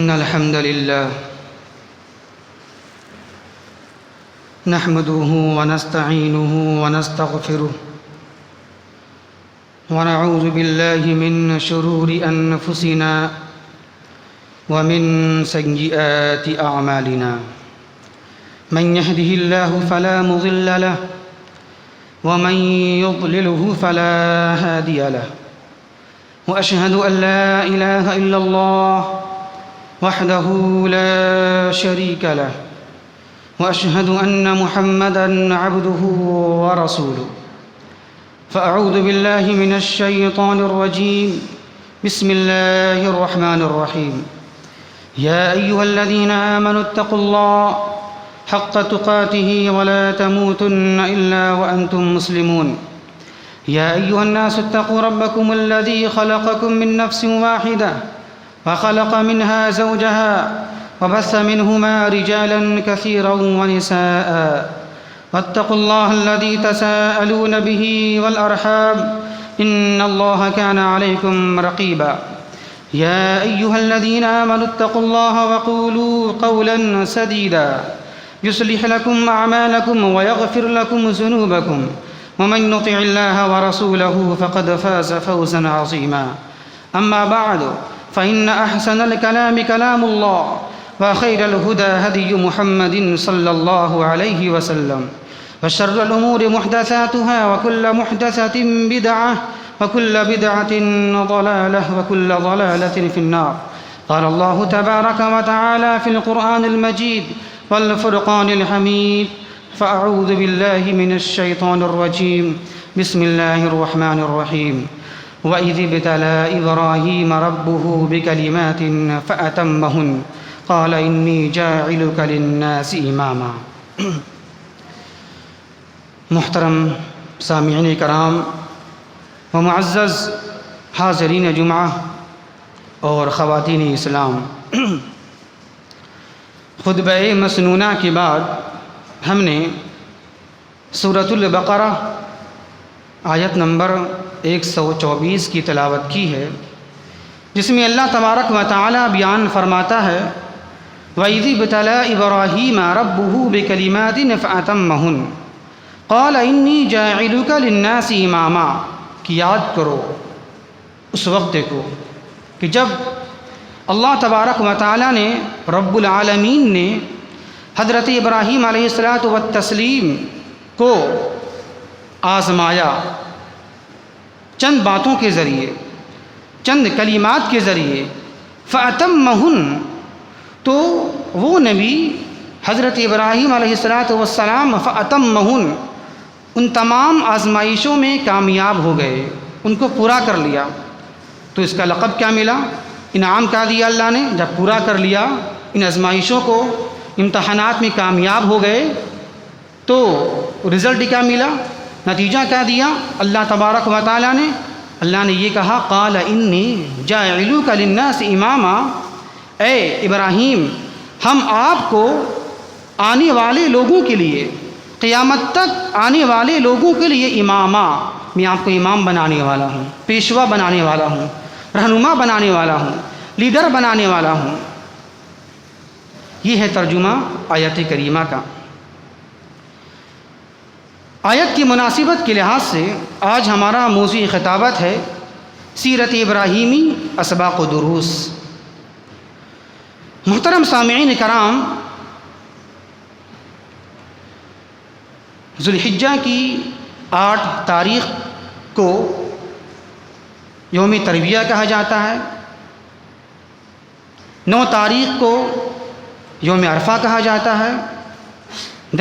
إن الحمد لله نحمده ونستعينه ونستغفره ونعوذ بالله من شرور أنفسنا ومن سيئات أعمالنا من يهده الله فلا مضل له ومن يضلله فلا هادي له وأشهد أن لا إله إلا الله وحده لا شريك له وأشهد أن محمدًا عبده ورسوله فأعوذ بالله من الشيطان الرجيم بسم الله الرحمن الرحيم يا أيها الذين آمنوا اتقوا الله حق تقاته ولا تموتن إلا وأنتم مسلمون يا أيها الناس اتقوا ربكم الذي خلقكم من نفس واحدة وخلق منها زوجها وبث منهما رجالا كثيرا ونساء واتقوا الله الذي تساءلون به والأرحام إن الله كان عليكم رقيبا يا أيها الذين آمنوا اتقوا الله وقولوا قولا سديدا يصلح لكم أعمالكم ويغفر لكم ذنوبكم ومن يطع الله ورسوله فقد فاز فوزا عظيما أما بعد فإن أحسن الكلام كلام الله وخير الهدى هدي محمد صلى الله عليه وسلم وشر الأمور محدثاتها وكل محدثة بدعة وكل بدعة ضلالة وكل ضلالة في النار قال الله تبارك وتعالى في القرآن المجيد والفرقان الحميد فأعوذ بالله من الشيطان الرجيم بسم الله الرحمن الرحيم وَإِذِ ابْتَلَىٰ إِبْرَاهِيمَ رَبُّهُ بِكَلِمَاتٍ فَأَتَمَّهُنَّ قَالَ إِنِّي جَاعِلُكَ لِلنَّاسِ إِمَامًا۔ محترم سامعین کرام و معزز حاضرین جمعہ اور خواتین اسلام، خطبہ مسنونہ کے بعد ہم نے سورۃ البقرہ آیت نمبر 124 کی تلاوت کی ہے، جس میں اللہ تبارک و تعالی بیان فرماتا ہے وَإِذِ ابْتَلَىٰ إِبْرَاهِيمَ رَبُّهُ بِكَلِمَاتٍ فَأَتَمَّهُنَّ قَالَ إِنِّي جَاعِلُكَ لِلنَّاسِ إِمَامًا کہ یاد کرو اس وقت کو کہ جب اللہ تبارک و تعالی نے رب العالمین نے حضرت ابراہیم علیہ الصلاۃ والتسلیم کو آزمایا چند باتوں کے ذریعے، چند کلمات کے ذریعے، فَأَتَمَّهُنَّ تو وہ نبی حضرت ابراہیم علیہ السلام فَأَتَمَّهُنَّ ان تمام آزمائشوں میں کامیاب ہو گئے، ان کو پورا کر لیا۔ تو اس کا لقب کیا ملا، انعام کیا دیا اللہ نے؟ جب پورا کر لیا، ان آزمائشوں کو، امتحانات میں کامیاب ہو گئے، تو رزلٹ کیا ملا، نتیجہ کیا دیا اللہ تبارک و تعالیٰ نے؟ اللہ نے یہ کہا قال انی جاعلوک للناس اماما، اے ابراہیم ہم آپ کو آنے والے لوگوں کے لیے، قیامت تک آنے والے لوگوں کے لیے اماما، میں آپ کو امام بنانے والا ہوں، پیشوا بنانے والا ہوں، رہنما بنانے والا ہوں، لیڈر بنانے والا ہوں۔ یہ ہے ترجمہ آیت کریمہ کا۔ آیت کی مناسبت کے لحاظ سے آج ہمارا موضوع خطابت ہے سیرت ابراہیمی اسباق و دروس۔ محترم سامعین کرام، ذو الحجہ کی 8 تاریخ کو یوم تربیہ کہا جاتا ہے، 9 تاریخ کو یوم عرفہ کہا جاتا ہے،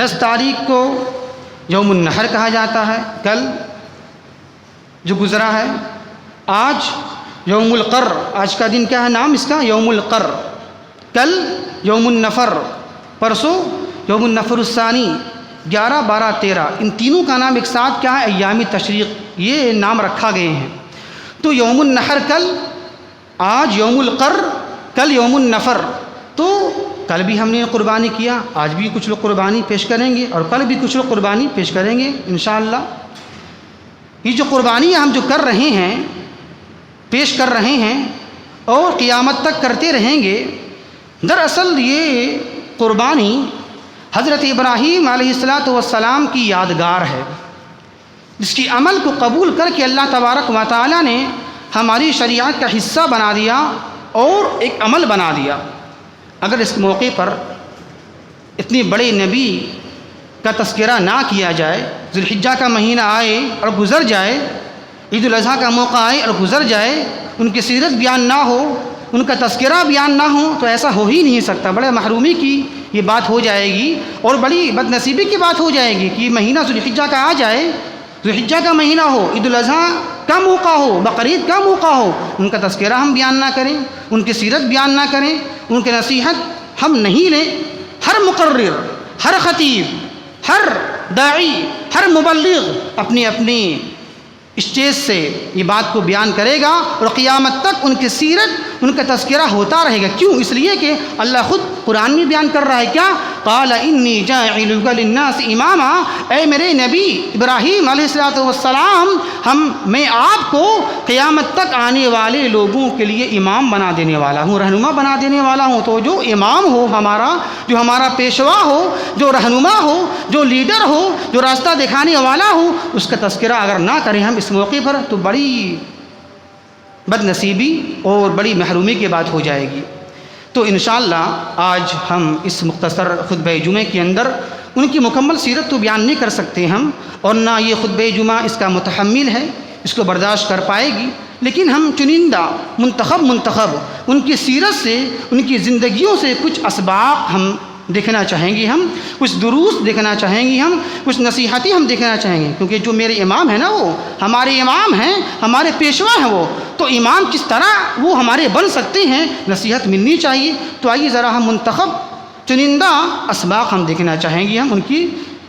10 تاریخ کو یوم النحر کہا جاتا ہے، کل جو گزرا ہے۔ آج یوم القر، آج کا دن کیا ہے نام اس کا؟ یوم القر۔ کل یوم النفر، پرسوں یوم النفر الثانی، 11، 12، 13، ان تینوں کا نام ایک ساتھ کیا ہے؟ ایام تشریق، یہ نام رکھا گئے ہیں۔ تو یوم النحر کل، آج یوم القر، کل یوم النفر۔ تو کل بھی ہم نے قربانی کیا، آج بھی کچھ لوگ قربانی پیش کریں گے اور کل بھی کچھ لوگ قربانی پیش کریں گے انشاءاللہ۔ یہ جو قربانی ہم جو کر رہے ہیں، پیش کر رہے ہیں اور قیامت تک کرتے رہیں گے، دراصل یہ قربانی حضرت ابراہیم علیہ السلام کی یادگار ہے، جس کی عمل کو قبول کر کے اللہ تبارک و تعالیٰ نے ہماری شریعت کا حصہ بنا دیا اور ایک عمل بنا دیا۔ اگر اس موقع پر اتنے بڑے نبی کا تذکرہ نہ کیا جائے، ذی الحجہ کا مہینہ آئے اور گزر جائے، عید الاضحیٰ کا موقع آئے اور گزر جائے، ان کی سیرت بیان نہ ہو، ان کا تذکرہ بیان نہ ہو، تو ایسا ہو ہی نہیں سکتا۔ بڑے محرومی کی یہ بات ہو جائے گی اور بڑی بد نصیبی کی بات ہو جائے گی کہ یہ مہینہ ذی الحجہ کا آ جائے، ذی الحجہ کا مہینہ ہو، عید الاضحیٰ کا موقع ہو، بقرعید کا موقع ہو، ان کا تذکرہ ہم بیان نہ کریں، ان کی سیرت بیان نہ کریں، ان کی نصیحت ہم نہیں لیں۔ ہر مقرر، ہر خطیب، ہر داعی، ہر مبلغ اپنی اپنی اسٹیج سے یہ بات کو بیان کرے گا اور قیامت تک ان کی سیرت، ان کا تذکرہ ہوتا رہے گا۔ کیوں؟ اس لیے کہ اللہ خود قرآن میں بیان کر رہا ہے کیا؟ قال انی جاعلک للناس اماما، اے میرے نبی ابراہیم علیہ السلام، میں آپ کو قیامت تک آنے والے لوگوں کے لیے امام بنا دینے والا ہوں، رہنما بنا دینے والا ہوں۔ تو جو امام ہو ہمارا، جو ہمارا پیشوا ہو، جو رہنما ہو، جو لیڈر ہو، جو راستہ دکھانے والا ہو، اس کا تذکرہ اگر نہ کریں ہم اس موقع پر تو بڑی بد نصیبی اور بڑی محرومی کی بات ہو جائے گی۔ تو انشاءاللہ آج ہم اس مختصر خطبہ جمعہ کے اندر ان کی مکمل سیرت تو بیان نہیں کر سکتے ہم، اور نہ یہ خطبہ جمعہ اس کا متحمل ہے، اس کو برداشت کر پائے گی، لیکن ہم چنندہ منتخب ان کی سیرت سے، ان کی زندگیوں سے کچھ اسباق ہم دیکھنا چاہیں گے، ہم کچھ دروس دیکھنا چاہیں گے، ہم کچھ نصیحتیں ہم دیکھنا چاہیں گے، کیونکہ جو میرے امام ہیں نا، وہ ہمارے امام ہیں، ہمارے پیشوا ہیں وہ، تو امام کس طرح وہ ہمارے بن سکتے ہیں، نصیحت ملنی چاہیے۔ تو آئیے ذرا ہم منتخب چنندہ اسباق ہم دیکھنا چاہیں گے، ہم ان کی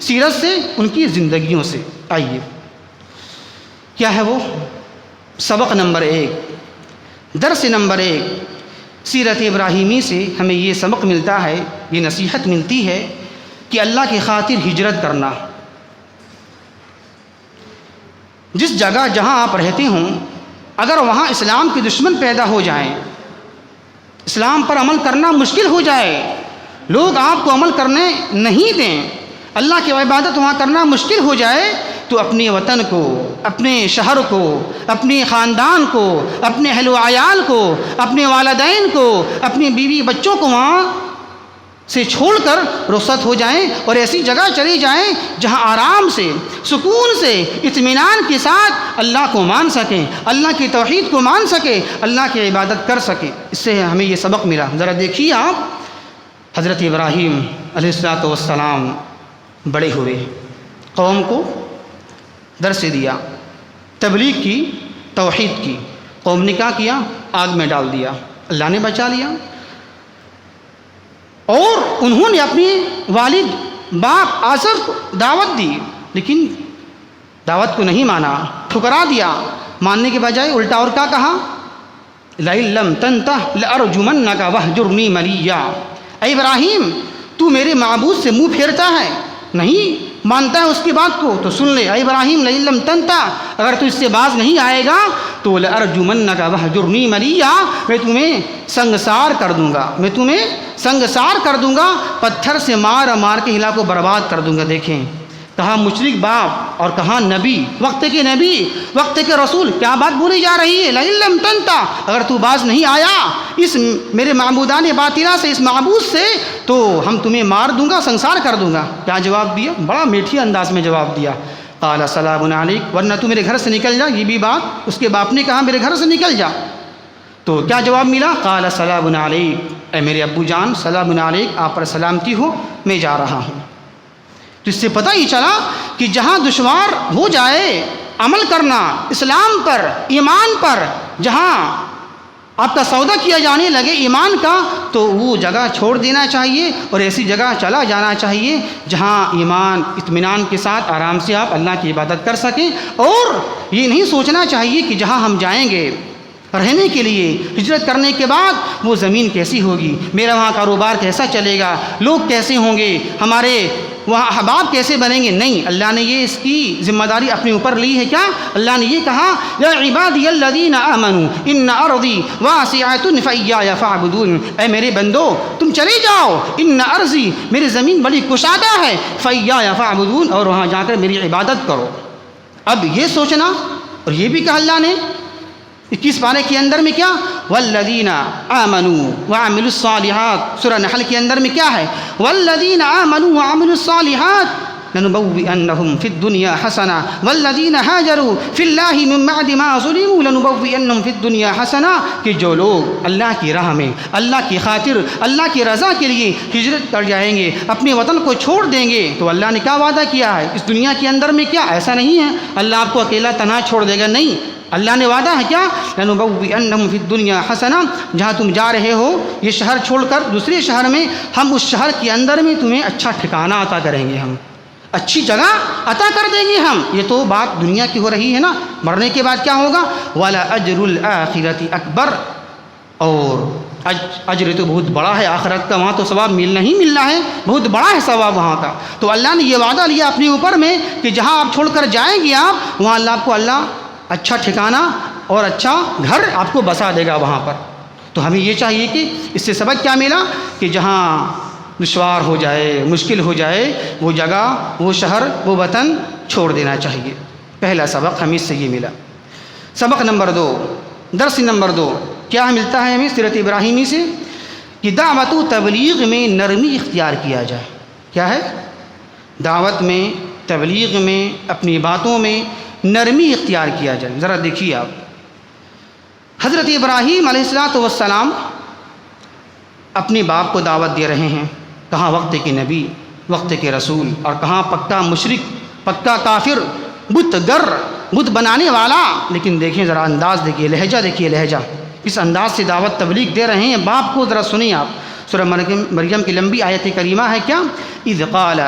سیرت سے، ان کی زندگیوں سے۔ آئیے، کیا ہے وہ؟ سبق نمبر 1، درس نمبر 1، سیرت ابراہیمی سے ہمیں یہ سبق ملتا ہے، یہ نصیحت ملتی ہے کہ اللہ کی خاطر ہجرت کرنا۔ جس جگہ جہاں آپ رہتے ہوں، اگر وہاں اسلام کے دشمن پیدا ہو جائیں، اسلام پر عمل کرنا مشکل ہو جائے، لوگ آپ کو عمل کرنے نہیں دیں، اللہ کی عبادت وہاں کرنا مشکل ہو جائے، تو اپنے وطن کو، اپنے شہر کو، اپنے خاندان کو، اپنے اہل و عیال کو، اپنے والدین کو، اپنے بیوی بچوں کو وہاں سے چھوڑ کر رخصت ہو جائیں اور ایسی جگہ چلی جائیں جہاں آرام سے، سکون سے، اطمینان کے ساتھ اللہ کو مان سکیں، اللہ کی توحید کو مان سکیں، اللہ کی عبادت کر سکیں۔ اس سے ہمیں یہ سبق ملا۔ ذرا دیکھیے آپ، حضرت ابراہیم علیہ السلام بڑے ہوئے، قوم کو درس دیا، تبلیغ کی، توحید کی، قوم نے کیا کیا؟ آگ میں ڈال دیا، اللہ نے بچا لیا، اور انہوں نے اپنے والد باپ آزر کو دعوت دی، لیکن دعوت کو نہیں مانا، ٹھکرا دیا، ماننے کے بجائے الٹا اور کیا کہا؟ لَئِن لَّمْ تَنْتَهِ لَأَرْجُمَنَّكَ وَاهْجُرْنِي مَلِيًّا، اے ابراہیم تو میرے معبود سے منہ پھیرتا ہے، نہیں مانتا ہے اس کی بات کو، تو سن لے، اے ابراہیم لَئِن لَّمْ تَنْتَهِ، اگر تو اس سے باز نہیں آئے گا تو لَأَرْجُمَنَّكَ وَاهْجُرْنِي مَلِيًّا، میں تمہیں سنگسار کر دوں گا، میں تمہیں سنگسار کر دوں گا، پتھر سے مار مار کے ہلا کو برباد کر دوں گا۔ دیکھیں، کہاں مشرک باپ اور کہاں نبی، وقت کے نبی، وقت کے رسول، کیا بات بولی جا رہی ہے؟ لَئِن لَّمْ تَنْتَهِ، اگر تو باز نہیں آیا اس میرے معبودان باطلہ سے، اس معبود سے، تو ہم تمہیں مار دوں گا، سنسار کر دوں گا۔ کیا جواب دیا؟ بڑا میٹھی انداز میں جواب دیا، قال سلام علیک، ورنہ تو میرے گھر سے نکل جا۔ یہ بھی بات اس کے باپ نے کہا میرے گھر سے نکل جا، تو کیا جواب ملا؟ قال سلام علیک، اے میرے ابو جان سلام علیک، آپ پر سلامتی ہو، میں جا رہا ہوں۔ تو اس سے پتہ ہی چلا کہ جہاں دشوار ہو جائے عمل کرنا اسلام پر، ایمان پر، جہاں آپ کا سودا کیا جانے لگے ایمان کا، تو وہ جگہ چھوڑ دینا چاہیے اور ایسی جگہ چلا جانا چاہیے جہاں ایمان اطمینان کے ساتھ آرام سے آپ اللہ کی عبادت کر سکیں، اور یہ نہیں سوچنا چاہیے کہ جہاں ہم جائیں گے رہنے کے لیے، ہجرت کرنے کے بعد وہ زمین کیسی ہوگی، میرا وہاں کاروبار کیسا چلے گا، لوگ کیسے ہوں گے، ہمارے وہاں احباب کیسے بنیں گے؟ نہیں، اللہ نے یہ اس کی ذمہ داری اپنے اوپر لی ہے۔ کیا اللہ نے یہ کہا یا عبادی الذین آمنوا ان ارضی واسعۃ فایایا فاعبدون، اے میرے بندو تم چلے جاؤ، ان ارضی میری زمین بڑی کشادہ ہے، فایایا فاعبدون، اور وہاں جا کر میری عبادت کرو۔ اب یہ سوچنا، اور یہ بھی کہا اللہ نے 21 پارے کے اندر میں کیا والذین آمنوا وعملوا الصالحات، سورہ نحل کے اندر میں کیا ہے والذین آمنوا وعملوا الصالحات لنبوئنہم فی الدنیا حسنہ والذین ہاجروا فی اللہ من بعد ما ظلموا لنبوئنہم فی الدنیا حسنہ، کہ جو لوگ اللہ کی راہ میں اللہ کی خاطر اللہ کی رضا کے لیے ہجرت کر جائیں گے، اپنے وطن کو چھوڑ دیں گے، تو اللہ نے کیا وعدہ کیا ہے اس دنیا کے اندر میں؟ کیا ایسا نہیں ہے اللہ آپ کو اکیلا تنہا چھوڑ دے گا، نہیں، اللہ نے وعدہ ہے کیا لنبوئنہم فی الدنیا حسنہ، جہاں تم جا رہے ہو یہ شہر چھوڑ کر دوسرے شہر میں، ہم اس شہر کے اندر میں تمہیں اچھا ٹھکانہ عطا کریں گے، ہم اچھی جگہ عطا کر دیں گے ہم۔ یہ تو بات دنیا کی ہو رہی ہے نا، مرنے کے بعد کیا ہوگا؟ وَلَأَجْرُ الْآخِرَةِ أَكْبَرُ، اور اجر تو بہت بڑا ہے آخرت کا، وہاں تو ثواب ملنا ہی ملنا ہے، بہت بڑا ہے ثواب وہاں کا۔ تو اللہ نے یہ وعدہ لیا اپنے اوپر میں کہ جہاں آپ چھوڑ کر جائیں گے آپ، وہاں اللہ آپ کو اچھا ٹھکانہ اور اچھا گھر آپ کو بسا دے گا وہاں پر۔ تو ہمیں یہ چاہیے کہ اس سے سبق کیا ملا کہ جہاں دشوار ہو جائے، مشکل ہو جائے، وہ جگہ، وہ شہر، وہ وطن چھوڑ دینا چاہیے۔ پہلا سبق ہمیں اس سے یہ ملا۔ سبق نمبر 2، درس نمبر 2 کیا ملتا ہے ہمیں سیرت ابراہیمی سے؟ کہ دعوت و تبلیغ میں نرمی اختیار کیا جائے۔ کیا ہے؟ دعوت میں، تبلیغ میں، اپنی باتوں میں نرمی اختیار کیا جائے۔ ذرا دیکھیے آپ، حضرت ابراہیم علیہ السلام اپنے باپ کو دعوت دے رہے ہیں، کہاں وقت کے نبی، وقت کے رسول، اور کہاں پکا مشرک، پکا کافر، بت گر، بت بنانے والا۔ لیکن دیکھیں ذرا انداز دیکھیے، لہجہ دیکھیے، لہجہ کس انداز سے دعوت تبلیغ دے رہے ہیں باپ کو، ذرا سنیں آپ۔ سورہ مریم کی لمبی آیت کریمہ ہے کیا؟ اذ قال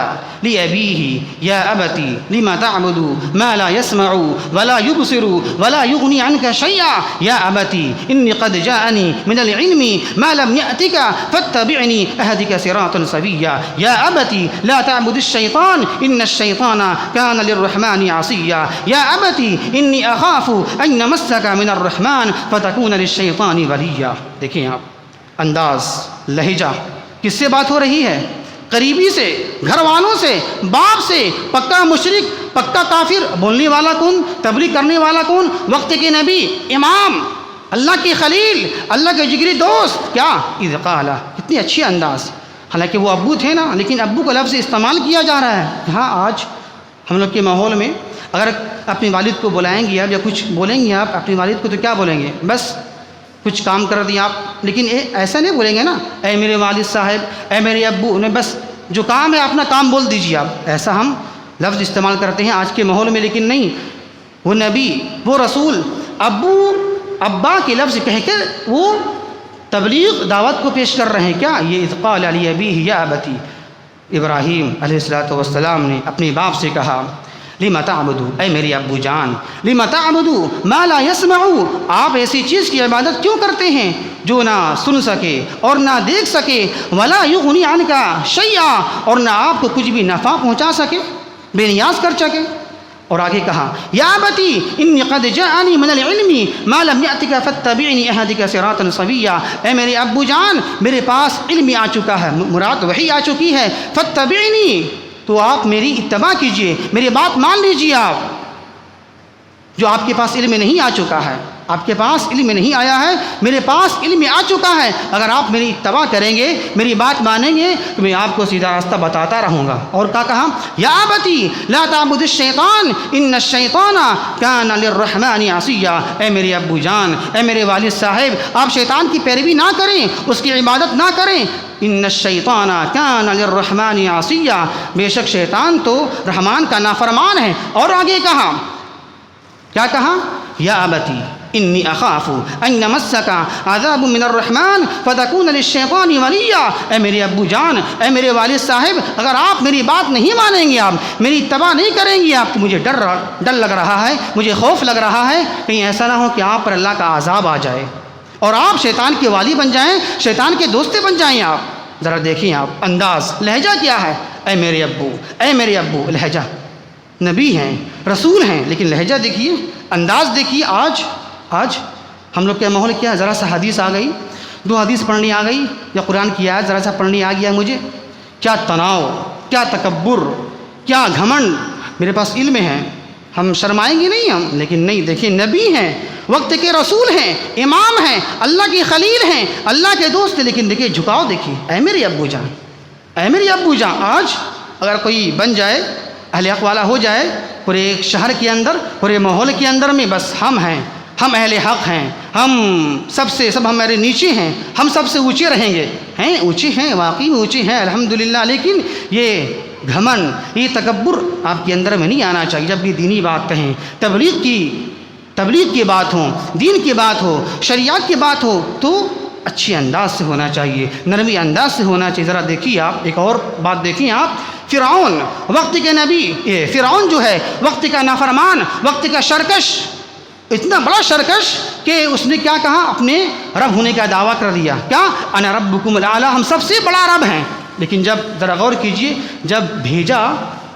لأبيه يا أبتي لما تعبد ما لا يسمع ولا يبصر ولا يغني عنك شيئا يا أبتي إني قد جاءني من العلم ما لم يأتك فاتبعني أهدك صراطا سويا يا أبتي لا تعبد الشيطان إن الشيطان كان للرحمن عصيا يا أبتي إني أخاف أن يمسك من الرحمن فتكون للشيطان وليا۔ دیکھیں آپ انداز، لہجہ، کس سے بات ہو رہی ہے؟ قریبی سے، گھر والوں سے، باپ سے، پکا مشرک، پکا کافر، بولنے والا کون؟ تبلیغ کرنے والا کون؟ وقت کے نبی، امام، اللہ کے خلیل، اللہ کے جگری دوست۔ کیا؟ اذ قال، کتنی اچھی انداز، حالانکہ وہ ابو تھے نا، لیکن ابو کا لفظ استعمال کیا جا رہا ہے۔ ہاں آج ہم لوگ کے ماحول میں اگر اپنے والد کو بلائیں گے آپ یا کچھ بولیں گے آپ اپنے والد کو، تو کیا بولیں گے؟ بس کچھ کام کر دیا آپ، لیکن ایسا نہیں بولیں گے نا، اے میرے والد صاحب، اے میرے ابو، انہیں بس جو کام ہے اپنا کام بول دیجیے آپ۔ ایسا ہم لفظ استعمال کرتے ہیں آج کے ماحول میں، لیکن نہیں، وہ نبی، وہ رسول، ابو، ابا کے لفظ کہہ کر وہ تبلیغ دعوت کو پیش کر رہے ہیں۔ کیا؟ یہ اذ قال لأبیہ یا ابتی، ابراہیم علیہ السلام نے اپنے باپ سے کہا لما تعبدو، اے میرے ابو جان، لما تعبدو ما لا يسمعو، آپ ایسی چیز کی عبادت کیوں کرتے ہیں جو نہ سن سکے اور نہ دیکھ سکے، ولا یغنی عنک شیئا، اور نہ آپ کو کچھ بھی نفع پہنچا سکے، بے نیاز کر سکے۔ اور آگے کہا یا ابتی انی قد جاءنی من العلم ما لم یأتک فاتبعنی اہدک صراطا سویا، اے میرے ابو جان میرے پاس علم آ چکا ہے، مراد وحی آ چکی ہے، فاتبعنی، تو آپ میری اتباع کیجئے، میری بات مان لیجئے آپ۔ جو آپ کے پاس علم نہیں آ چکا ہے، آپ کے پاس علم نہیں آیا ہے، میرے پاس علم آ چکا ہے، اگر آپ میری اتباع کریں گے، میری بات مانیں گے، تو میں آپ کو سیدھا راستہ بتاتا رہوں گا۔ اور کیا کہا؟ یا ابتی لا تعبد الشیطان ان الشیطان کان للرحمن عصیا، اے میرے ابو جان، اے میرے والد صاحب، آپ شیطان کی پیروی نہ کریں، اس کی عبادت نہ کریں، ان الشیطان کان للرحمن عصیا، بے شک شیطان تو رحمان کا نافرمان ہے۔ اور آگے کہا، کیا کہا؟ یا ابتی انی اخاف ان یمسک عذاب من الرحمن فتکون للشیطان ولیا، اے میرے ابو جان، اے میرے والد صاحب، اگر آپ میری بات نہیں مانیں گے، آپ میری اتباع نہیں کریں گے، آپ کو مجھے ڈر لگ رہا ہے، مجھے خوف لگ رہا ہے، کہیں ایسا نہ ہو کہ آپ پر اللہ کا عذاب آ جائے اور آپ شیطان کے والی بن جائیں، شیطان کے دوست بن جائیں آپ۔ ذرا دیکھیں آپ انداز، لہجہ کیا ہے، اے میرے ابو، اے میرے ابو، لہجہ، نبی ہیں، رسول ہیں، لیکن لہجہ دیکھیے، انداز دیکھیے۔ آج ہم لوگ کا ماحول کیا ہے، ذرا سا حدیث آ گئی، 2 حدیث پڑھنی آ گئی، یا قرآن کی آیت ذرا سا پڑھنی آ گیا مجھے، کیا تناؤ، کیا تکبر، کیا گھمنڈ، میرے پاس علم ہے، ہم شرمائیں گے نہیں ہم، لیکن نہیں، دیکھیں نبی ہیں، وقت کے رسول ہیں، امام ہیں، اللہ کے خلیل ہیں، اللہ کے دوست ہیں، لیکن دیکھیے جھکاؤ دیکھیے، اے میرے ابو جان، اے میرے ابو جان۔ آج اگر کوئی بن جائے، اہل حق والا ہو جائے، پورے ایک شہر کے اندر، پورے ماحول کے اندر میں، بس ہم ہیں، ہم اہل حق ہیں، ہم سب ہمارے نیچے ہیں، ہم سب سے اونچے رہیں گے، ہیں اونچے ہیں، واقعی میں اونچے ہیں الحمدللہ، لیکن یہ گھمنڈ، یہ تکبر آپ کے اندر میں نہیں آنا چاہیے۔ جب بھی دینی بات کہیں، تبلیغ کی بات ہو، دین کی بات ہو، شریعت کی بات ہو، تو اچھے انداز سے ہونا چاہیے، نرمی انداز سے ہونا چاہیے۔ ذرا دیکھیے آپ، ایک اور بات دیکھیں آپ، فرعون وقت کے نبی، فرعون جو ہے وقت کا نافرمان، وقت کا سرکش، اتنا بڑا سرکش کہ اس نے کیا کہا، اپنے رب ہونے کا دعویٰ کر دیا، کیا، انا ربکم الاعلی، ہم سب سے بڑا رب ہیں۔ لیکن جب ذرا غور کیجئے، جب بھیجا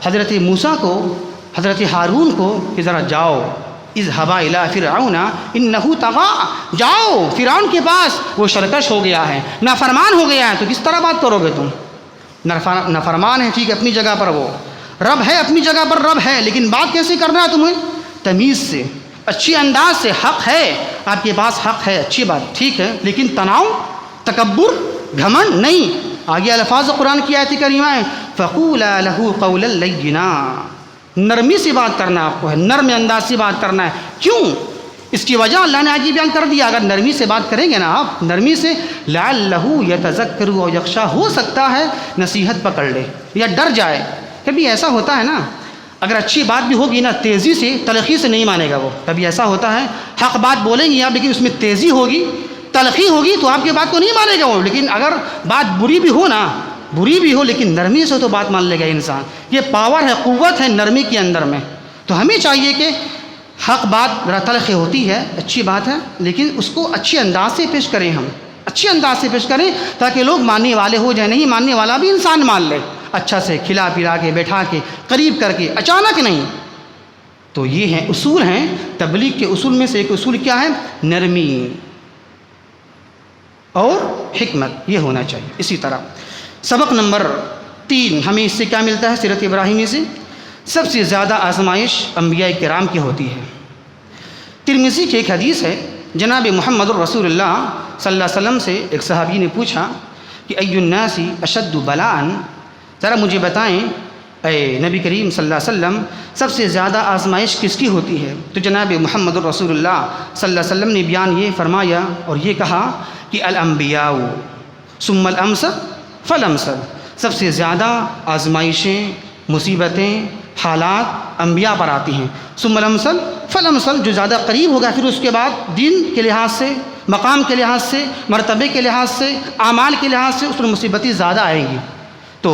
حضرت موسیٰ کو، حضرت ہارون کو کہ ذرا جاؤ، اذهبا الی فرعون انہ طغی، جاؤ فرعون کے پاس، وہ سرکش ہو گیا ہے، نافرمان ہو گیا ہے، تو کس طرح بات کرو گے تم؟ نافرمان ہے، ٹھیک ہے، اپنی جگہ پر، وہ رب ہے، اپنی جگہ پر رب ہے، لیکن بات کیسے کرنا ہے تمہیں؟ تمیز سے، اچھی انداز سے، حق ہے آپ کے پاس، حق ہے، اچھی بات، ٹھیک ہے، لیکن تناؤ، تکبر، گھمنڈ نہیں۔ آگے الفاظ قرآن کی آیت کریمہ ہے، فَقُولَا لَهُ قَوْلًا لَيِّنًا، نرمی سے بات کرنا آپ کو ہے، نرم انداز سے بات کرنا ہے۔ کیوں؟ اس کی وجہ اللہ نے آگے بیان کر دیا، اگر نرمی سے بات کریں گے نا آپ، نرمی سے، لَعَلَّهُ يَتَذَكَّرُ أَوْ يَخْشَىٰ، ہو سکتا ہے نصیحت پکڑ لے یا ڈر جائے۔ کبھی ایسا ہوتا ہے نا، اگر اچھی بات بھی ہوگی نا، تیزی سے، تلخی سے نہیں مانے گا وہ۔ کبھی ایسا ہوتا ہے، حق بات بولیں گے آپ، لیکن اس میں تیزی ہوگی، تلخی ہوگی، تو آپ کی بات کو نہیں مانے گا وہ۔ لیکن اگر بات بری بھی ہو نا، بری بھی ہو، لیکن نرمی سے تو بات مان لے گا انسان۔ یہ پاور ہے، قوت ہے نرمی کے اندر میں۔ تو ہمیں چاہیے کہ حق بات ذرا تلخ ہوتی ہے، اچھی بات ہے، لیکن اس کو اچھے انداز سے پیش کریں، ہم اچھے انداز سے پیش کریں، تاکہ لوگ ماننے والے ہو جائیں۔ نہیں ماننے والا بھی انسان مان لے، اچھا سے کھلا پلا کے، بیٹھا کے، قریب کر کے، اچانک نہیں۔ تو یہ ہیں اصول ہیں تبلیغ کے اصول میں سے ایک اصول کیا ہے؟ نرمی اور حکمت، یہ ہونا چاہیے۔ اسی طرح سبق نمبر 3 ہمیں اس سے کیا ملتا ہے؟ سیرت ابراہیمی سے سب سے زیادہ آزمائش انبیاء کرام کی ہوتی ہے۔ ترمذی کی ایک حدیث ہے، جناب محمد الرسول اللہ صلی اللہ علیہ وسلم سے ایک صحابی نے پوچھا کہ ای الناس اشد بلاء، ذرا مجھے بتائیں اے نبی کریم صلی اللہ علیہ وسلم، سب سے زیادہ آزمائش کس کی ہوتی ہے؟ تو جناب محمد الرسول اللہ صلی اللہ علیہ وسلم نے بیان یہ فرمایا اور یہ کہا کہ الانبیاء ثم الامثل فالامثل، سب سے زیادہ آزمائشیں، مصیبتیں، حالات انبیاء پر آتی ہیں، ثم الامثل فالامثل، جو زیادہ قریب ہوگا پھر اس کے بعد دین کے لحاظ سے، مقام کے لحاظ سے، مرتبے کے لحاظ سے، اعمال کے لحاظ سے اس پر مصیبتیں زیادہ آئیں گی۔ تو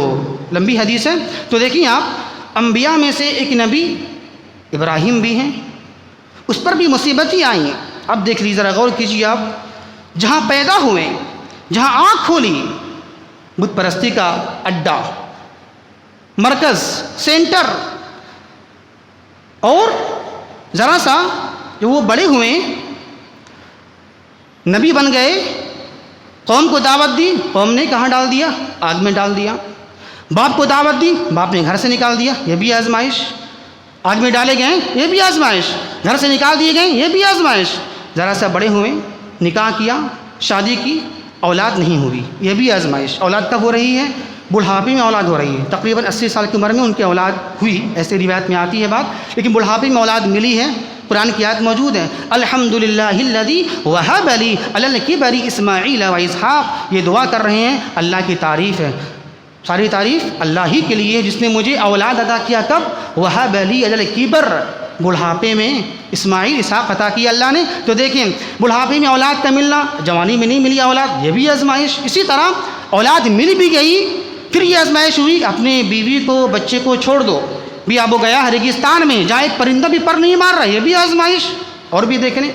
لمبی حدیث ہے، تو دیکھیں آپ، انبیاء میں سے ایک نبی ابراہیم بھی ہیں، اس پر بھی مصیبتیں آئیں۔ اب دیکھ لیجیے، ذرا غور کیجیے آپ، جہاں پیدا ہوئے، جہاں آنکھ کھولی، بت پرستی کا اڈا، مرکز، سینٹر، اور ذرا سا جو وہ بڑے ہوئے، نبی بن گئے، قوم کو دعوت دی، قوم نے کہاں ڈال دیا؟ آگ میں ڈال دیا۔ باپ کو دعوت دی، باپ نے گھر سے نکال دیا، یہ بھی آزمائش۔ آگ میں ڈالے گئے، یہ بھی آزمائش۔ گھر سے نکال دیے گئے، یہ بھی آزمائش۔ ذرا سا بڑے ہوئے، نکاح کیا، شادی کی، اولاد نہیں ہوئی، یہ بھی آزمائش۔ اولاد کب ہو رہی ہے؟ بڑھاپے میں اولاد ہو رہی ہے، تقریباً 80 سال کی عمر میں ان کی اولاد ہوئی، ایسے روایت میں آتی ہے بات، لیکن بڑھاپے میں اولاد ملی ہے۔ قرآن کی آیت موجود ہے، الحمدللہ الذی وہب لی علی الکبر اسماعیل و اسحاق، یہ دعا کر رہے ہیں، اللہ کی تعریف ہے، ساری تعریف اللہ ہی کے لیے جس نے مجھے اولاد عطا کیا۔ کب؟ وہب لی علی الکبر، بڑھاپے میں اسماعیل اسحاق عطا کیا اللہ نے۔ تو دیکھیں، بڑھاپے میں اولاد کا ملنا، جوانی میں نہیں ملی اولاد، یہ بھی آزمائش۔ اسی طرح اولاد مل بھی گئی، پھر یہ آزمائش ہوئی، اپنے بیوی کو، بچے کو چھوڑ دو، بھی اب وہ گیا ریگستان میں، جہاں ایک پرندہ بھی پر نہیں مار رہا، یہ بھی آزمائش۔ اور بھی دیکھنے،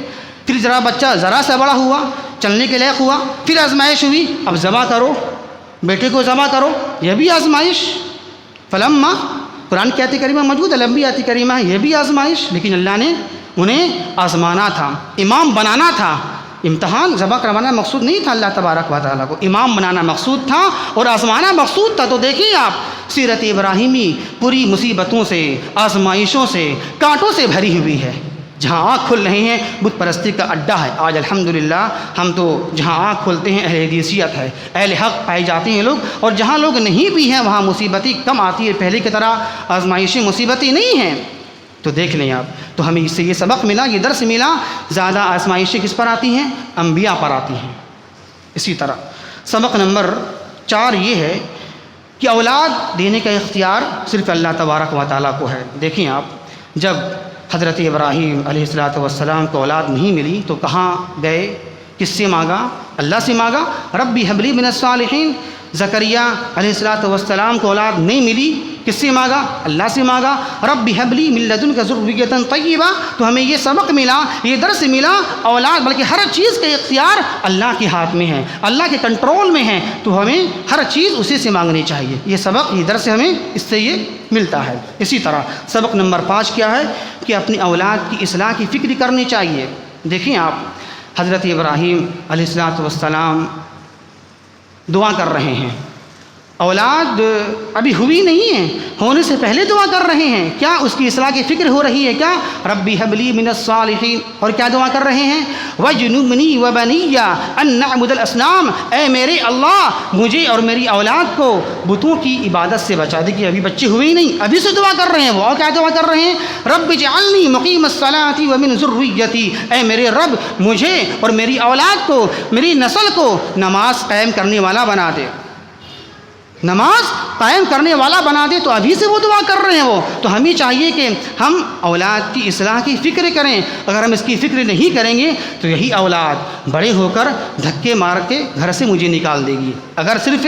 پھر ذرا بچہ ذرا سا بڑا ہوا، چلنے کے لائق ہوا، پھر آزمائش ہوئی، اب ذبح کرو، بیٹے کو ذبح کرو، یہ بھی آزمائش۔ فلما قرآن کی آیت کریمہ موجود ہے، لمبی آیت کریمہ ہے، یہ بھی آزمائش، لیکن اللہ نے انہیں آزمانا تھا، امام بنانا تھا۔ امتحان ذبح کروانا مقصود نہیں تھا اللہ تبارک و تعالیٰ کو، امام بنانا مقصود تھا اور آزمانا مقصود تھا۔ تو دیکھیے آپ سیرت ابراہیمی پوری مصیبتوں سے، آزمائشوں سے، کانٹوں سے بھری ہوئی ہے۔ جہاں آنکھ کھل رہے ہیں بت پرستی کا اڈا ہے آج الحمدللہ۔ ہم تو جہاں آنکھ کھولتے ہیں اہل حدیثیت ہے، اہل حق پائے جاتے ہیں لوگ، اور جہاں لوگ نہیں بھی ہیں وہاں مصیبتیں کم آتی ہے، پہلے کی طرح آزمائشیں مصیبتیں نہیں ہیں۔ تو دیکھ لیں آپ، تو ہمیں اس سے یہ سبق ملا، یہ درس ملا، زیادہ آزمائشیں کس پر آتی ہیں؟ انبیاء پر آتی ہیں۔ اسی طرح سبق نمبر 4 یہ ہے کہ اولاد دینے کا اختیار صرف اللہ تبارک و تعالیٰ کو ہے۔ دیکھیں آپ، جب حضرت ابراہیم علیہ السلام کو اولاد نہیں ملی تو کہاں گئے؟ کس سے مانگا؟ اللہ سے مانگا، ربی حب لی من الصالحین۔ زکریا علیہ السلام کو اولاد نہیں ملی، کس سے مانگا؟ اللہ سے مانگا، ربی حب لی من لدنک ذریۃ طیبہ۔ تو ہمیں یہ سبق ملا، یہ درس ملا، اولاد بلکہ ہر چیز کا اختیار اللہ کے ہاتھ میں ہے، اللہ کے کنٹرول میں ہے، تو ہمیں ہر چیز اسی سے مانگنی چاہیے۔ یہ سبق، یہ درس ہمیں اس سے یہ ملتا ہے۔ اسی طرح سبق نمبر 5 کیا ہے کہ اپنی اولاد کی اصلاح کی فکر کرنی چاہیے۔ دیکھیں آپ، حضرت ابراہیم علیہ السلام دعا کر رہے ہیں، اولاد ابھی ہوئی نہیں ہے، ہونے سے پہلے دعا کر رہے ہیں، کیا اس کی اصلاح کی فکر ہو رہی ہے؟ کیا ربی حب لی من الصالحین، اور کیا دعا کر رہے ہیں؟ وجنبنی وبنی ان نعبد الاصنام، اے میرے اللہ مجھے اور میری اولاد کو بتوں کی عبادت سے بچا دے۔ کہ ابھی بچے ہوئے ہی نہیں، ابھی سے دعا کر رہے ہیں وہ، اور کیا دعا کر رہے ہیں؟ رب اجعلنی مقیم الصلاۃ ومن ذریتی، اے میرے رب مجھے اور میری اولاد کو، میری نسل کو نماز قائم کرنے والا بنا دے، نماز قائم کرنے والا بنا دے۔ تو ابھی سے وہ دعا کر رہے ہیں وہ۔ تو ہمیں چاہیے کہ ہم اولاد کی اصلاح کی فکر کریں۔ اگر ہم اس کی فکر نہیں کریں گے تو یہی اولاد بڑے ہو کر دھکے مار کے گھر سے مجھے نکال دے گی۔ اگر صرف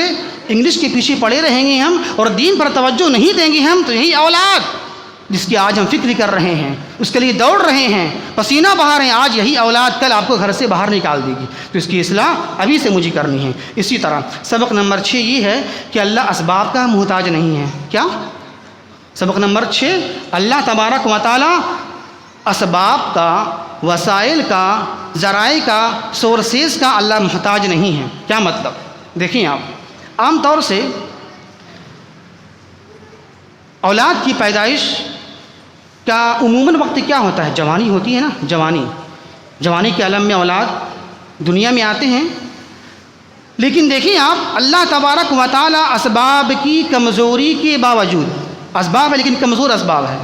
انگلش کے پیچھے پڑے رہیں گے ہم اور دین پر توجہ نہیں دیں گے ہم، تو یہی اولاد جس کی آج ہم فکر کر رہے ہیں، اس کے لیے دوڑ رہے ہیں، پسینہ بہا رہے ہیں، آج یہی اولاد کل آپ کو گھر سے باہر نکال دے گی۔ تو اس کی اصلاح ابھی سے مجھے کرنی ہے۔ اسی طرح سبق نمبر 6 یہ ہے کہ اللہ اسباب کا محتاج نہیں ہے۔ کیا؟ سبق نمبر 6، اللہ تبارک و تعالی اسباب کا، وسائل کا، ذرائع کا، سورسز کا اللہ محتاج نہیں ہے۔ کیا مطلب؟ دیکھیں آپ، عام طور سے اولاد کی پیدائش کا عموماً وقت کیا ہوتا ہے؟ جوانی ہوتی ہے نا، جوانی کے عالم میں اولاد دنیا میں آتے ہیں۔ لیکن دیکھیں آپ، اللہ تبارک و تعالی اسباب کی کمزوری کے باوجود، اسباب ہے لیکن کمزور اسباب ہے،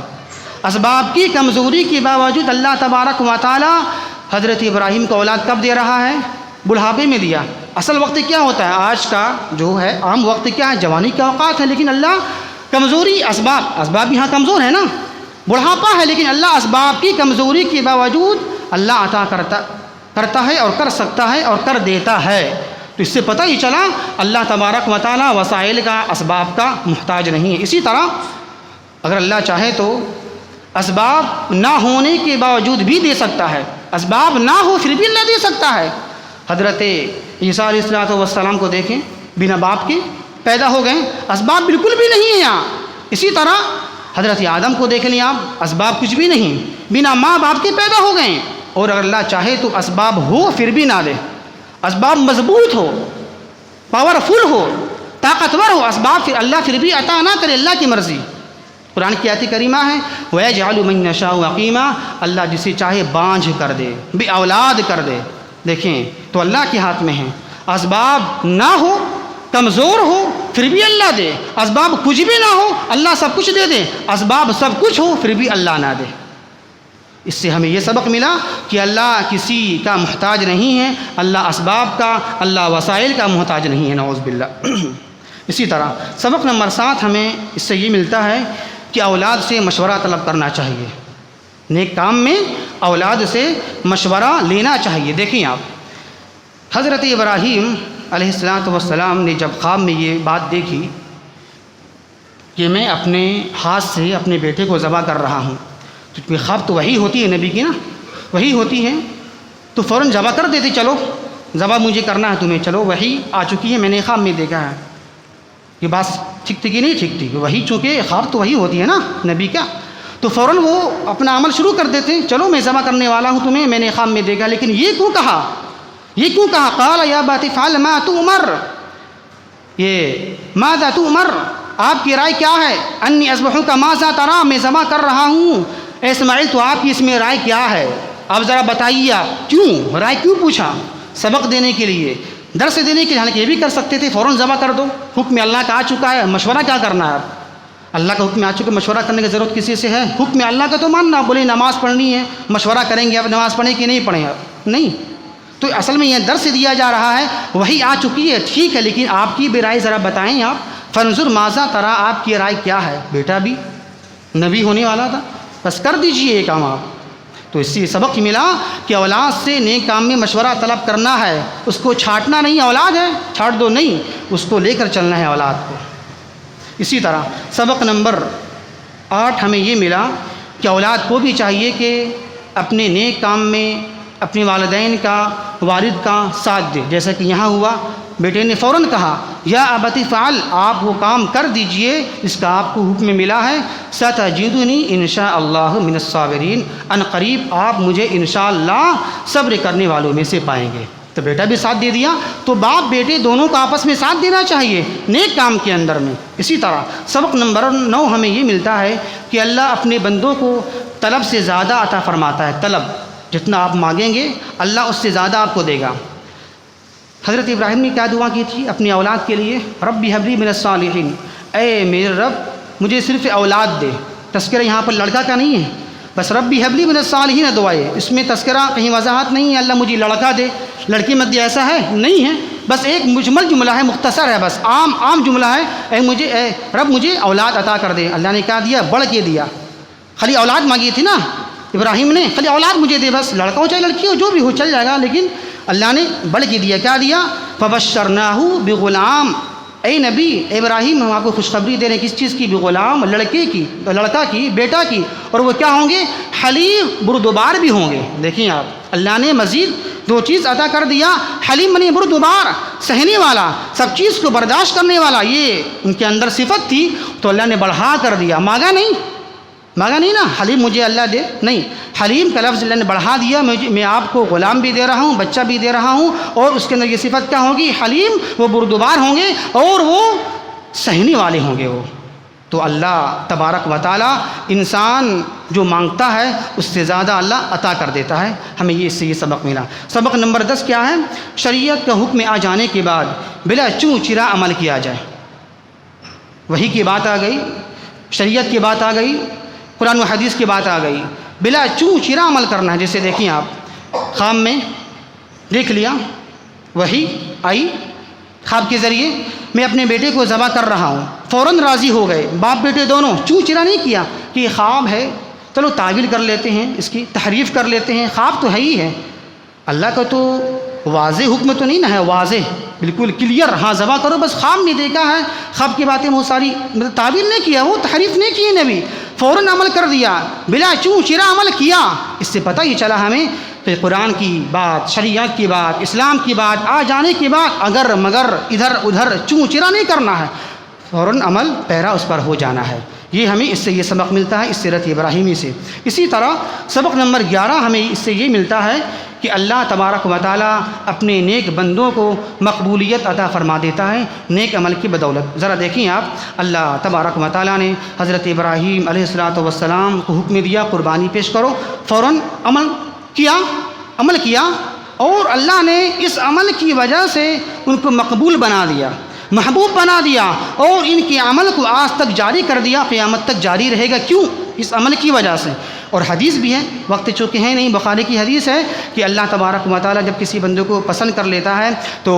اسباب کی کمزوری کے باوجود اللہ تبارک و تعالی حضرت ابراہیم کو اولاد کب دے رہا ہے؟ بڑھاپے میں دیا۔ اصل وقت کیا ہوتا ہے؟ آج کا جو ہے عام وقت کیا ہے؟ جوانی کا اوقات ہے، لیکن اللہ کمزوری، اسباب یہاں کمزور ہے نا، بڑھاپا ہے، لیکن اللہ اسباب کی کمزوری کے باوجود اللہ عطا کرتا ہے اور کر سکتا ہے اور کر دیتا ہے۔ تو اس سے پتہ ہی چلا اللہ تبارک و تعالی وسائل کا، اسباب کا محتاج نہیں ہے۔ اسی طرح اگر اللہ چاہے تو اسباب نہ ہونے کے باوجود بھی دے سکتا ہے، اسباب نہ ہو پھر بھی اللہ دے سکتا ہے۔ حضرت عیسیٰ علیہ السلام کو دیکھیں، بنا باپ کے پیدا ہو گئے، اسباب بالکل بھی نہیں ہیں یہاں۔ اسی طرح حضرت آدم کو دیکھ لیں آپ، اسباب کچھ بھی نہیں، بنا ماں باپ کے پیدا ہو گئے۔ اور اگر اللہ چاہے تو اسباب ہو پھر بھی نہ دے، اسباب مضبوط ہو، پاورفل ہو، طاقتور ہو، اسباب پھر اللہ پھر بھی عطا نہ کرے، اللہ کی مرضی۔ قرآن کی آیت کریمہ ہے وَيَجْعَلُ مَن يَشَاءُ عَقِيمًا، اللہ جسے چاہے بانجھ کر دے، بے اولاد کر دے۔ دیکھیں تو اللہ کے ہاتھ میں ہے، اسباب نہ ہو، کمزور ہو پھر بھی اللہ دے، اسباب کچھ بھی نہ ہو اللہ سب کچھ دے دے، اسباب سب کچھ ہو پھر بھی اللہ نہ دے۔ اس سے ہمیں یہ سبق ملا کہ اللہ کسی کا محتاج نہیں ہے، اللہ اسباب کا، اللہ وسائل کا محتاج نہیں ہے، نعوذ باللہ۔ اسی طرح سبق نمبر 7 ہمیں اس سے یہ ملتا ہے کہ اولاد سے مشورہ طلب کرنا چاہیے، نیک کام میں اولاد سے مشورہ لینا چاہیے۔ دیکھیں آپ، حضرت ابراہیم علیہ السلام نے جب خواب میں یہ بات دیکھی کہ میں اپنے ہاتھ سے اپنے بیٹے کو ذبح کر رہا ہوں، تو خواب تو وہی ہوتی ہے نبی کی نا، وہی ہوتی ہے، تو فوراً ذبح کر دیتے، چلو ذبح مجھے کرنا ہے تمہیں، چلو وہی آ چکی ہے، میں نے خواب میں دیکھا ہے۔ یہ بات ٹھیک تھی کہ نہیں ٹھیک تھی؟ وہی چونکہ خواب تو وہی ہوتی ہے نا نبی کا، تو فوراً وہ اپنا عمل شروع کر دیتے ہیں، چلو میں ذبح کرنے والا ہوں تمہیں، میں نے خواب میں دیکھا، لیکن یہ کیوں کہا؟ یہ کیوں کہا؟ قال یا ابت افعل ما تؤمر، یہ ماذا تؤمر، آپ کی رائے کیا ہے؟ انی اذبحک ماذا تری، میں ذبح کر رہا ہوں اے اسماعیل، تو آپ کی اس میں رائے کیا ہے؟ آپ ذرا بتائیے، آپ کیوں رائے کیوں پوچھا؟ سبق دینے کے لیے، درس دینے کے لیے، حالانکہ یہ بھی کر سکتے تھے فوراً ذبح کر دو، حکم اللہ کا آ چکا ہے، مشورہ کیا کرنا ہے؟ اللہ کا حکم آ چکا ہے، مشورہ کرنے کی ضرورت کسی سے ہے؟ حکم اللہ کا تو ماننا، بولے نماز پڑھنی ہے، مشورہ کریں گے اب نماز پڑھیں کہ نہیں پڑھیں؟ اب نہیں، تو اصل میں یہ درس دیا جا رہا ہے، وہی آ چکی ہے ٹھیک ہے، لیکن آپ کی بھی رائے ذرا بتائیں آپ، فانظر ماذا تری، آپ کی رائے کیا ہے؟ بیٹا بھی نبی ہونے والا تھا، بس کر دیجئے یہ کام آپ۔ تو اس سے سبق ملا کہ اولاد سے نیک کام میں مشورہ طلب کرنا ہے، اس کو چھانٹنا نہیں، اولاد ہے چھاٹ دو نہیں، اس کو لے کر چلنا ہے اولاد کو۔ اسی طرح سبق نمبر 8 ہمیں یہ ملا کہ اولاد کو بھی چاہیے کہ اپنے نیک کام میں اپنے والدین کا، والد کا ساتھ دے، جیسا کہ یہاں ہوا، بیٹے نے فوراً کہا یا ابت افعل، آپ وہ کام کر دیجئے اس کا آپ کو حکم ملا ہے، ستجدنی انشاء اللہ من الصابرین، ان قریب آپ مجھے انشاءاللہ صبر کرنے والوں میں سے پائیں گے۔ تو بیٹا بھی ساتھ دے دیا، تو باپ بیٹے دونوں کو آپس میں ساتھ دینا چاہیے نیک کام کے اندر میں۔ اسی طرح سبق نمبر 9 ہمیں یہ ملتا ہے کہ اللہ اپنے بندوں کو طلب سے زیادہ عطا فرماتا ہے، طلب جتنا آپ مانگیں گے اللہ اس سے زیادہ آپ کو دے گا۔ حضرت ابراہیم نے کیا دعا کی تھی اپنی اولاد کے لیے؟ رب ہب لی من الصالحین، اے میرے رب مجھے صرف اولاد دے، تذکرہ یہاں پر لڑکا کا نہیں ہے، بس رب ہب لی من الصالحین دعا ہے، اس میں تذکرہ کہیں وضاحت نہیں ہے اللہ مجھے لڑکا دے، لڑکی مت دے، ایسا ہے نہیں ہے، بس ایک مجمل جملہ ہے، مختصر ہے، بس عام جملہ ہے، اے رب مجھے اولاد عطا کر دے۔ اللہ نے کیا دیا؟ بڑھ کے دیا، خالی اولاد مانگی تھی نا ابراہیم نے، خالی اولاد مجھے دے، بس لڑکا ہو چاہے لڑکی ہو جو بھی ہو چل جائے گا، لیکن اللہ نے بڑھ کے دیا۔ کیا دیا؟ فبشرناہ بغلام، اے نبی ابراہیم ہم آپ کو خوشخبری دے رہے ہیں، کس چیز کی؟ بغلام، لڑکے کی، لڑکا کی، بیٹا کی، اور وہ کیا ہوں گے؟ حلیم، بردبار بھی ہوں گے۔ دیکھیں آپ، اللہ نے مزید 2 چیز عطا کر دیا، حلیم منی بردبار، سہنے والا، سب چیز کو برداشت کرنے والا، یہ ان کے اندر صفت تھی، تو اللہ نے بڑھا کر دیا، مانگا نہیں نا حلیم مجھے اللہ دے، نہیں، حلیم کا لفظ اللہ نے بڑھا دیا، میں آپ کو غلام بھی دے رہا ہوں، بچہ بھی دے رہا ہوں، اور اس کے اندر یہ صفت کیا ہوگی؟ حلیم، وہ بردبار ہوں گے اور وہ سہنے والے ہوں گے وہ۔ تو اللہ تبارک و تعالی انسان جو مانگتا ہے اس سے زیادہ اللہ عطا کر دیتا ہے، ہمیں اس سے یہ سبق ملا۔ سبق نمبر 10 کیا ہے؟ شریعت کا حکم آ جانے کے بعد بلا چوں چرا عمل کیا جائے۔ وحی کی بات آ گئی، شریعت کی بات آ گئی، قرآن و حدیث کی بات آ گئی، بلا چوں چرا عمل کرنا ہے۔ جیسے دیکھیں آپ، خواب میں دیکھ لیا، وحی آئی خواب کے ذریعے، میں اپنے بیٹے کو ذبح کر رہا ہوں، فوراً راضی ہو گئے باپ بیٹے دونوں، چوں چرا نہیں کیا کہ یہ خواب ہے، چلو تعویل کر لیتے ہیں، اس کی تحریف کر لیتے ہیں، خواب تو ہے ہی ہے، اللہ کا تو واضح حکم تو نہیں نا ہے، واضح بالکل کلیئر، ہاں ذبح کرو، بس خواب نہیں دیکھا ہے، خواب کی باتیں بہت ساری تعبیر نہیں کیا، وہ تحریف نہیں کی نبی، فوراً عمل کر دیا، بلا چوں چرا عمل کیا۔ اس سے پتہ یہ چلا ہمیں کہ قرآن کی بات، شریعت کی بات، اسلام کی بات آ جانے کے بعد اگر مگر ادھر ادھر چوں چرا نہیں کرنا ہے، فوراً عمل پیرا اس پر ہو جانا ہے۔ یہ ہمیں اس سے یہ سبق ملتا ہے، اس سیرت ابراہیمی سے۔ اسی طرح سبق نمبر 11 ہمیں اس سے یہ ملتا ہے کہ اللہ تبارک و تعالیٰ اپنے نیک بندوں کو مقبولیت عطا فرما دیتا ہے نیک عمل کی بدولت۔ ذرا دیکھیں آپ، اللہ تبارک و تعالیٰ نے حضرت ابراہیم علیہ السلام کو حکم دیا قربانی پیش کرو، فوراً عمل کیا، اور اللہ نے اس عمل کی وجہ سے ان کو مقبول بنا دیا، محبوب بنا دیا، اور ان کے عمل کو آج تک جاری کر دیا، قیامت تک جاری رہے گا۔ کیوں؟ اس عمل کی وجہ سے۔ اور حدیث بھی ہے، وقت چونکہ ہے نہیں، بخاری کی حدیث ہے کہ اللہ تبارک و تعالیٰ جب کسی بندے کو پسند کر لیتا ہے تو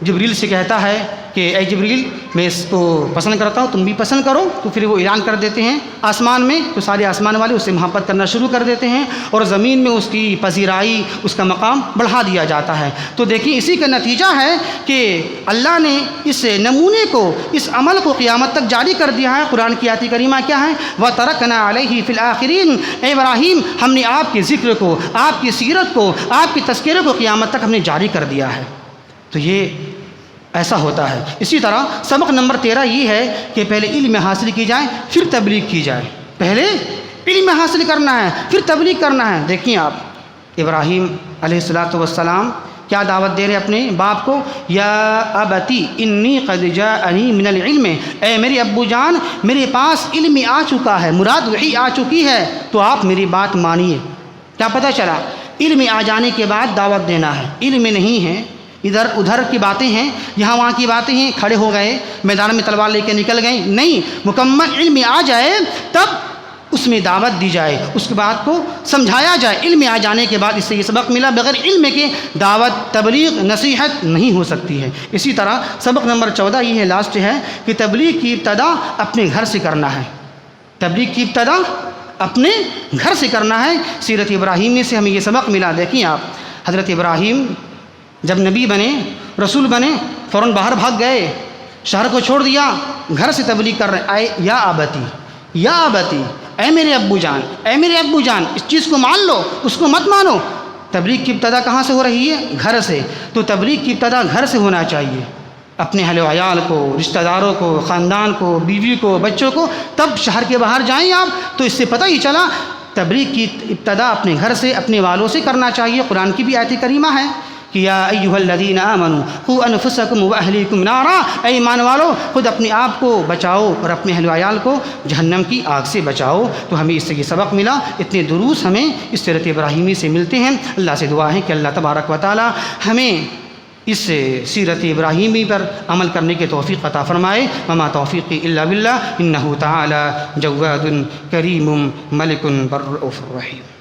جبریل سے کہتا ہے کہ اے جبریل میں اس کو پسند کرتا ہوں، تم بھی پسند کرو، تو پھر وہ اعلان کر دیتے ہیں آسمان میں، تو سارے آسمان والے اس سے محبت کرنا شروع کر دیتے ہیں، اور زمین میں اس کی پذیرائی، اس کا مقام بڑھا دیا جاتا ہے۔ تو دیکھیں اسی کا نتیجہ ہے کہ اللہ نے اس نمونے کو، اس عمل کو قیامت تک جاری کر دیا ہے۔ قرآن کی آیت کریمہ کیا ہے؟ وَتَرَكْنَا عَلَيْهِ فِي الْآخِرِينَ، اے ابراہیم ہم نے آپ کے ذکر کو، آپ کی سیرت کو، آپ کے تذکرے کو قیامت تک ہم نے جاری کر دیا ہے۔ تو یہ ایسا ہوتا ہے۔ اسی طرح سبق نمبر 13 یہ ہے کہ پہلے علم حاصل کی جائے پھر تبلیغ کی جائے۔ پہلے علم حاصل کرنا ہے پھر تبلیغ کرنا ہے۔ دیکھیں آپ ابراہیم علیہ السلام کیا دعوت دے رہے اپنے باپ کو، یا ابتی انی قد جاءنی من العلم، اے میرے ابو جان میرے پاس علم آ چکا ہے، مراد وحی آ چکی ہے، تو آپ میری بات مانیے۔ کیا پتہ چلا؟ علم آ جانے کے بعد دعوت دینا ہے، علم نہیں ہے ادھر ادھر کی باتیں ہیں، یہاں وہاں کی باتیں ہیں، کھڑے ہو گئے میدان میں تلوار لے کے نکل گئے، نہیں، مکمل علم آ جائے تب اس میں دعوت دی جائے، اس کے بعد کو سمجھایا جائے۔ علم آ جانے کے بعد اس سے یہ سبق ملا، بغیر علم کے دعوت تبلیغ نصیحت نہیں ہو سکتی ہے۔ اسی طرح سبق نمبر 14 یہ ہے، لاسٹ ہے، کہ تبلیغ کی ابتدا اپنے گھر سے کرنا ہے۔ تبلیغ کی ابتدا اپنے گھر سے کرنا ہے۔ سیرت ابراہیمی سے ہمیں یہ سبق ملا۔ دیکھیں آپ حضرت ابراہیم جب نبی بنے، رسول بنے، فوراً باہر بھاگ گئے، شہر کو چھوڑ دیا، گھر سے تبلیغ کر رہے آئے، یا آبتی، یا آبتی، اے میرے ابو جان، اے میرے ابو جان، اس چیز کو مان لو، اس کو مت مانو۔ تبلیغ کی ابتدا کہاں سے ہو رہی ہے؟ گھر سے۔ تو تبلیغ کی ابتدا گھر سے ہونا چاہیے، اپنے اہل و عیال کو، رشتہ داروں کو، خاندان کو، بیوی کو، بچوں کو، تب شہر کے باہر جائیں آپ۔ تو اس سے پتہ ہی چلا تبلیغ کی ابتدا اپنے گھر سے، اپنے والوں سے کرنا چاہیے۔ قرآن کی بھی آیت کریمہ ہے کہ یا ایھا الذین آمنوا قوا انفسکم واہلیکم نارا، اے ایمان والو خود اپنے آپ کو بچاؤ اور اپنے اہل و عیال کو جہنم کی آگ سے بچاؤ۔ تو ہمیں اس سے یہ سبق ملا، اتنے دروس ہمیں اس سیرت ابراہیمی سے ملتے ہیں۔ اللہ سے دعا ہے کہ اللہ تبارک و تعالی ہمیں اس سیرت ابراہیمی پر عمل کرنے کے توفیق عطا فرمائے۔ وما توفیقی الا باللہ، انہ تعالی جواد کریم ملک بر رؤوف رحیم۔